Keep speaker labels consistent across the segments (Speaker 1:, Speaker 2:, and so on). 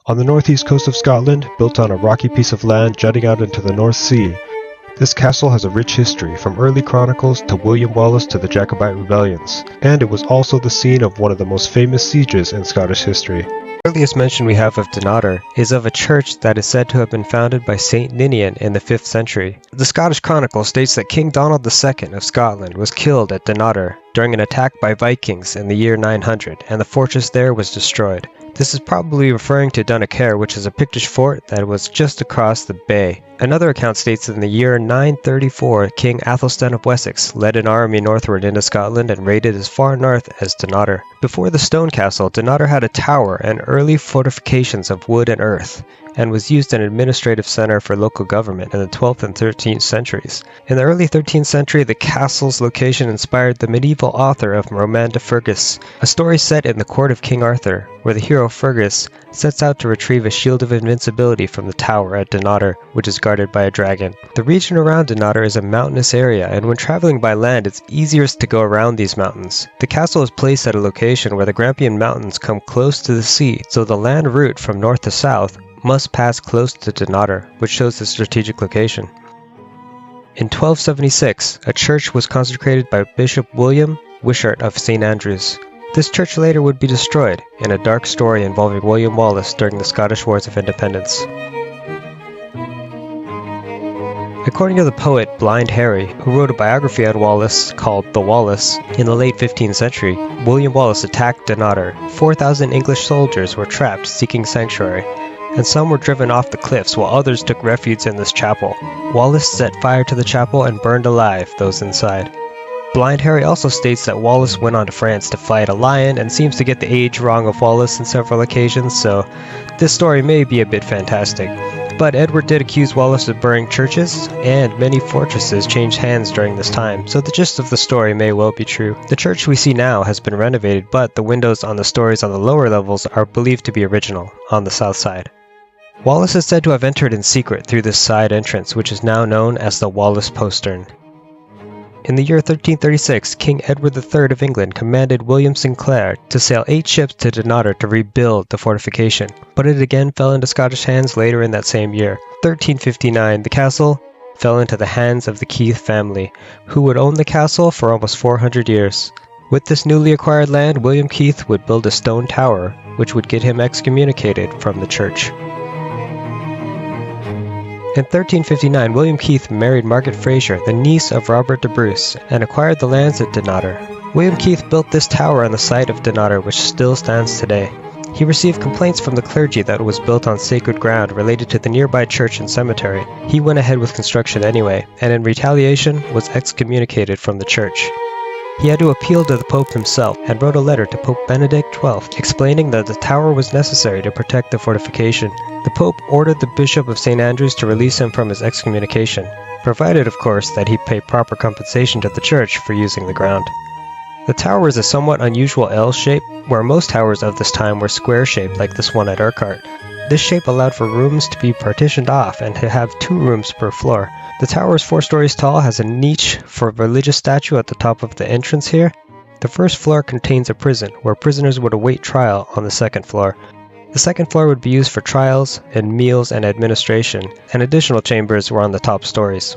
Speaker 1: On the northeast coast of Scotland, built on a rocky piece of land jutting out into the North Sea, this castle has a rich history, from early chronicles to William Wallace to the Jacobite rebellions, and it was also the scene of one of the most famous sieges in Scottish history. The earliest mention we have of Dunnottar is of a church that is said to have been founded by Saint Ninian in the 5th century. The Scottish Chronicle states that King Donald II of Scotland was killed at Dunnottar during an attack by Vikings in the year 900, and the fortress there was destroyed. This is probably referring to Dunnottar, which is a Pictish fort that was just across the bay. Another account states that in the year 934, King Athelstan of Wessex led an army northward into Scotland and raided as far north as Dunnottar. Before the stone castle, Dunnottar had a tower and early fortifications of wood and earth, and was used as an administrative center for local government in the 12th and 13th centuries. In the early 13th century, the castle's location inspired the medieval author of Roman de Fergus, a story set in the court of King Arthur, where the hero Fergus sets out to retrieve a shield of invincibility from the tower at Dunnottar, which is guarded by a dragon. The region around Dunnottar is a mountainous area, and when traveling by land, it's easiest to go around these mountains. The castle is placed at a location where the Grampian Mountains come close to the sea, so the land route from north to south must pass close to Dunnottar, which shows the strategic location. In 1276, a church was consecrated by Bishop William Wishart of St. Andrews. This church later would be destroyed in a dark story involving William Wallace during the Scottish Wars of Independence. According to the poet Blind Harry, who wrote a biography on Wallace called The Wallace, in the late 15th century, William Wallace attacked Dunnottar. 4,000 English soldiers were trapped seeking sanctuary, and some were driven off the cliffs while others took refuge in this chapel. Wallace set fire to the chapel and burned alive those inside. Blind Harry also states that Wallace went on to France to fight a lion and seems to get the age wrong of Wallace on several occasions, so this story may be a bit fantastic. But Edward did accuse Wallace of burning churches, and many fortresses changed hands during this time, so the gist of the story may well be true. The church we see now has been renovated, but the windows on the stories on the lower levels are believed to be original, on the south side. Wallace is said to have entered in secret through this side entrance, which is now known as the Wallace Postern. In the year 1336, King Edward III of England commanded William Sinclair to sail 8 ships to Dunnottar to rebuild the fortification, but it again fell into Scottish hands later in that same year. 1359, the castle fell into the hands of the Keith family, who would own the castle for almost 400 years. With this newly acquired land, William Keith would build a stone tower, which would get him excommunicated from the church. In 1359, William Keith married Margaret Fraser, the niece of Robert de Bruce, and acquired the lands at Dunnottar. William Keith built this tower on the site of Dunnottar, which still stands today. He received complaints from the clergy that it was built on sacred ground related to the nearby church and cemetery. He went ahead with construction anyway, and in retaliation was excommunicated from the church. He had to appeal to the Pope himself and wrote a letter to Pope Benedict XII explaining that the tower was necessary to protect the fortification. The Pope ordered the Bishop of St. Andrews to release him from his excommunication, provided of course that he pay proper compensation to the church for using the ground. The tower is a somewhat unusual L shape, where most towers of this time were square-shaped like this one at Urquhart. This shape allowed for rooms to be partitioned off and to have 2 rooms per floor. The tower is 4 stories tall, has a niche for a religious statue at the top of the entrance here. The first floor contains a prison, where prisoners would await trial on the second floor. The second floor would be used for trials and meals and administration, and additional chambers were on the top stories.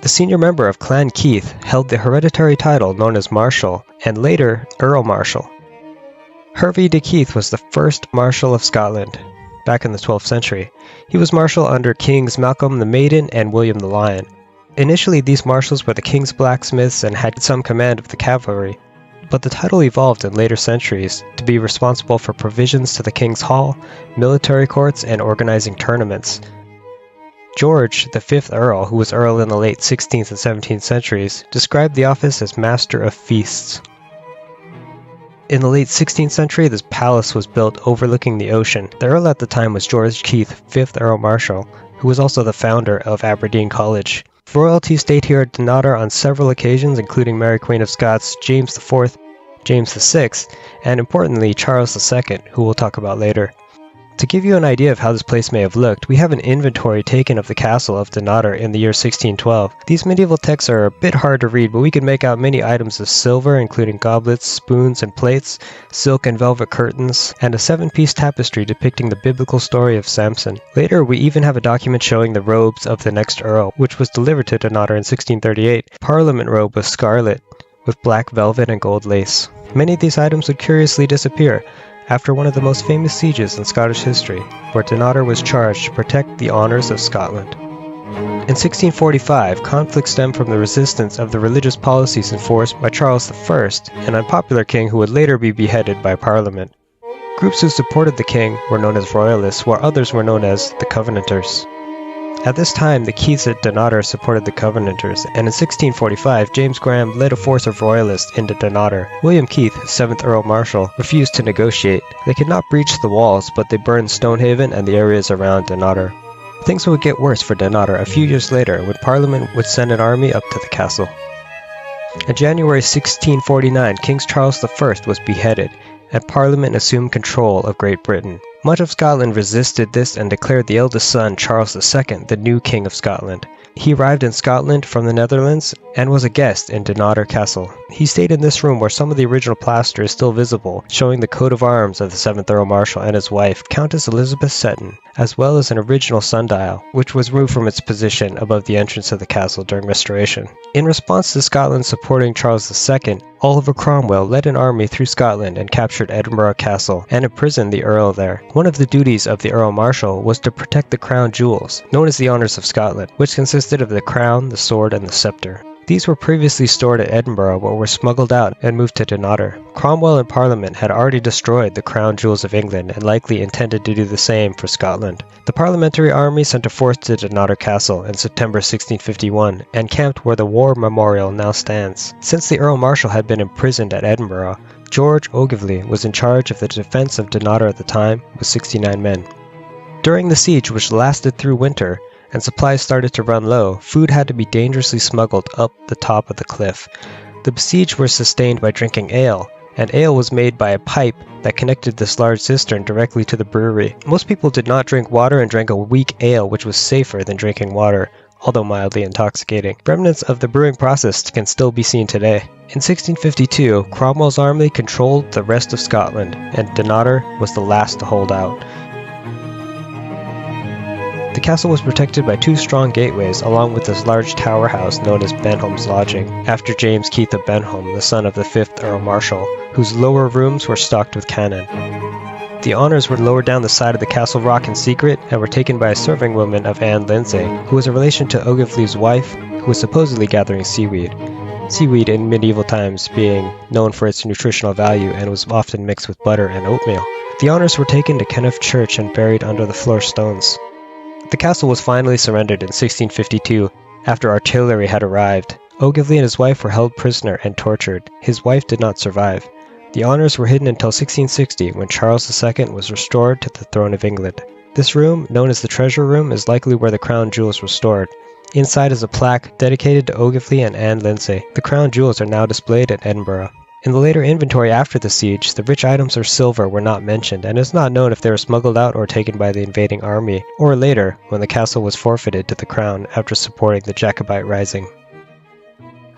Speaker 1: The senior member of Clan Keith held the hereditary title known as Marshal, and later Earl Marshal. Hervey de Keith was the first Marshal of Scotland, back in the 12th century. He was Marshal under Kings Malcolm the Maiden and William the Lion. Initially, these marshals were the king's blacksmiths and had some command of the cavalry, but the title evolved in later centuries to be responsible for provisions to the king's hall, military courts, and organizing tournaments. George, the 5th Earl, who was Earl in the late 16th and 17th centuries, described the office as Master of Feasts. In the late 16th century, this palace was built overlooking the ocean. The Earl at the time was George Keith, 5th Earl Marshal, who was also the founder of Aberdeen College. Royalty stayed here at Dunnottar on several occasions, including Mary Queen of Scots, James IV, James VI, and importantly Charles II, who we'll talk about later. To give you an idea of how this place may have looked, we have an inventory taken of the castle of Dunnottar in the year 1612. These medieval texts are a bit hard to read, but we can make out many items of silver, including goblets, spoons, and plates, silk and velvet curtains, and a 7-piece tapestry depicting the biblical story of Samson. Later, we even have a document showing the robes of the next earl, which was delivered to Dunnottar in 1638. Parliament robe was scarlet, with black velvet and gold lace. Many of these items would curiously disappear after one of the most famous sieges in Scottish history, where Dunnottar was charged to protect the honours of Scotland. In 1645, conflict stemmed from the resistance of the religious policies enforced by Charles I, an unpopular king who would later be beheaded by Parliament. Groups who supported the king were known as Royalists, while others were known as the Covenanters. At this time, the Keiths at Dunnottar supported the Covenanters, and in 1645, James Graham led a force of Royalists into Dunnottar. William Keith, 7th Earl Marshal, refused to negotiate. They could not breach the walls, but they burned Stonehaven and the areas around Dunnottar. Things would get worse for Dunnottar a few years later, when Parliament would send an army up to the castle. In January 1649, King Charles I was beheaded, and Parliament assumed control of Great Britain. Much of Scotland resisted this and declared the eldest son, Charles II, the new King of Scotland. He arrived in Scotland from the Netherlands and was a guest in Dunnottar Castle. He stayed in this room where some of the original plaster is still visible, showing the coat of arms of the 7th Earl Marshal and his wife, Countess Elizabeth Seton, as well as an original sundial, which was removed from its position above the entrance of the castle during restoration. In response to Scotland supporting Charles II, Oliver Cromwell led an army through Scotland and captured Edinburgh Castle and imprisoned the Earl there. One of the duties of the Earl Marshal was to protect the crown jewels, known as the Honours of Scotland, which consisted of the crown, the sword, and the sceptre. These were previously stored at Edinburgh but were smuggled out and moved to Dunnottar. Cromwell and Parliament had already destroyed the crown jewels of England and likely intended to do the same for Scotland. The Parliamentary Army sent a force to Dunnottar Castle in September 1651 and camped where the War Memorial now stands. Since the Earl Marshal had been imprisoned at Edinburgh, George Ogilvy was in charge of the defence of Dunnottar at the time with 69 men. During the siege, which lasted through winter, and supplies started to run low, food had to be dangerously smuggled up the top of the cliff. The besieged were sustained by drinking ale, and ale was made by a pipe that connected this large cistern directly to the brewery. Most people did not drink water and drank a weak ale, which was safer than drinking water, although mildly intoxicating. Remnants of the brewing process can still be seen today. In 1652, Cromwell's army controlled the rest of Scotland, and Dunnottar was the last to hold out. The castle was protected by 2 strong gateways, along with this large tower house known as Benholm's Lodging, after James Keith of Benholm, the son of the 5th Earl Marshal, whose lower rooms were stocked with cannon. The honours were lowered down the side of the castle rock in secret and were taken by a serving woman of Anne Lindsay, who was a relation to Ogilvy's wife, who was supposedly gathering seaweed. Seaweed in medieval times being known for its nutritional value and was often mixed with butter and oatmeal. The honours were taken to Kenneth Church and buried under the floor stones. The castle was finally surrendered in 1652 after artillery had arrived. Ogilvy and his wife were held prisoner and tortured. His wife did not survive. The honours were hidden until 1660 when Charles II was restored to the throne of England. This room, known as the Treasure Room, is likely where the crown jewels were stored. Inside is a plaque dedicated to Ogilvy and Anne Lindsay. The crown jewels are now displayed at Edinburgh. In the later inventory after the siege, the rich items of silver were not mentioned, and it is not known if they were smuggled out or taken by the invading army, or later, when the castle was forfeited to the crown after supporting the Jacobite rising.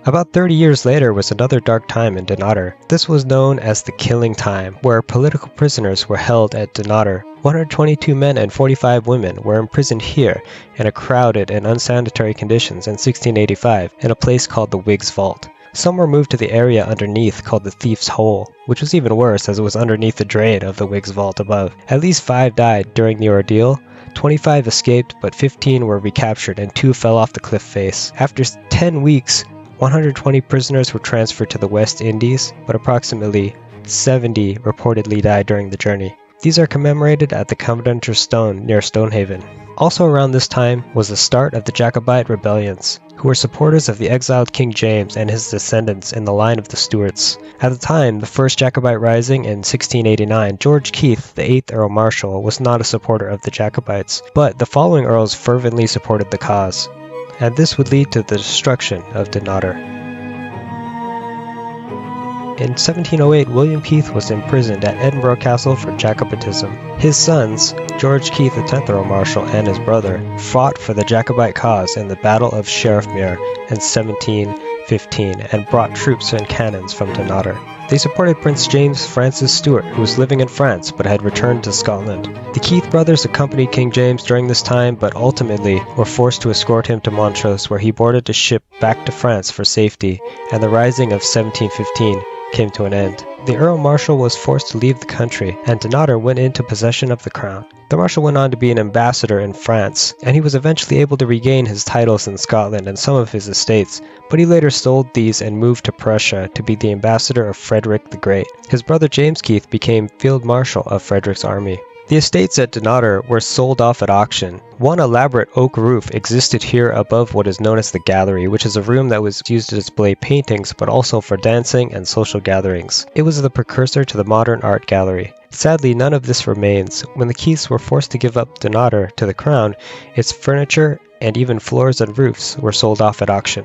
Speaker 1: About 30 years later was another dark time in Dunnottar. This was known as the Killing Time, where political prisoners were held at Dunnottar. 122 men and 45 women were imprisoned here in a crowded and unsanitary conditions in 1685 in a place called the Whig's Vault. Some were moved to the area underneath called the Thief's Hole, which was even worse as it was underneath the drain of the Whig's Vault above. At least 5 died during the ordeal, 25 escaped, but 15 were recaptured and 2 fell off the cliff face. After 10 weeks, 120 prisoners were transferred to the West Indies, but approximately 70 reportedly died during the journey. These are commemorated at the Covenanter Stone near Stonehaven. Also around this time was the start of the Jacobite rebellions, who were supporters of the exiled King James and his descendants in the line of the Stuarts. At the time, the first Jacobite rising in 1689, George Keith, the 8th Earl Marshal, was not a supporter of the Jacobites, but the following earls fervently supported the cause, and this would lead to the destruction of Dunnottar. In 1708, William Keith was imprisoned at Edinburgh Castle for Jacobitism. His sons, George Keith, the 10th Earl Marshal, and his brother, fought for the Jacobite cause in the Battle of Sheriffmuir in 1715 and brought troops and cannons from Dunnottar. They supported Prince James Francis Stuart, who was living in France but had returned to Scotland. The Keith brothers accompanied King James during this time, but ultimately were forced to escort him to Montrose, where he boarded a ship back to France for safety, and the Rising of 1715 came to an end. The Earl Marshal was forced to leave the country, and Dunnottar went into possession of the crown. The Marshal went on to be an ambassador in France, and he was eventually able to regain his titles in Scotland and some of his estates, but he later sold these and moved to Prussia to be the ambassador of Frederick the Great. His brother James Keith became Field Marshal of Frederick's army. The estates at Dunnottar were sold off at auction. One elaborate oak roof existed here above what is known as the gallery, which is a room that was used to display paintings but also for dancing and social gatherings. It was the precursor to the modern art gallery. Sadly, none of this remains. When the Keiths were forced to give up Dunnottar to the crown, its furniture and even floors and roofs were sold off at auction.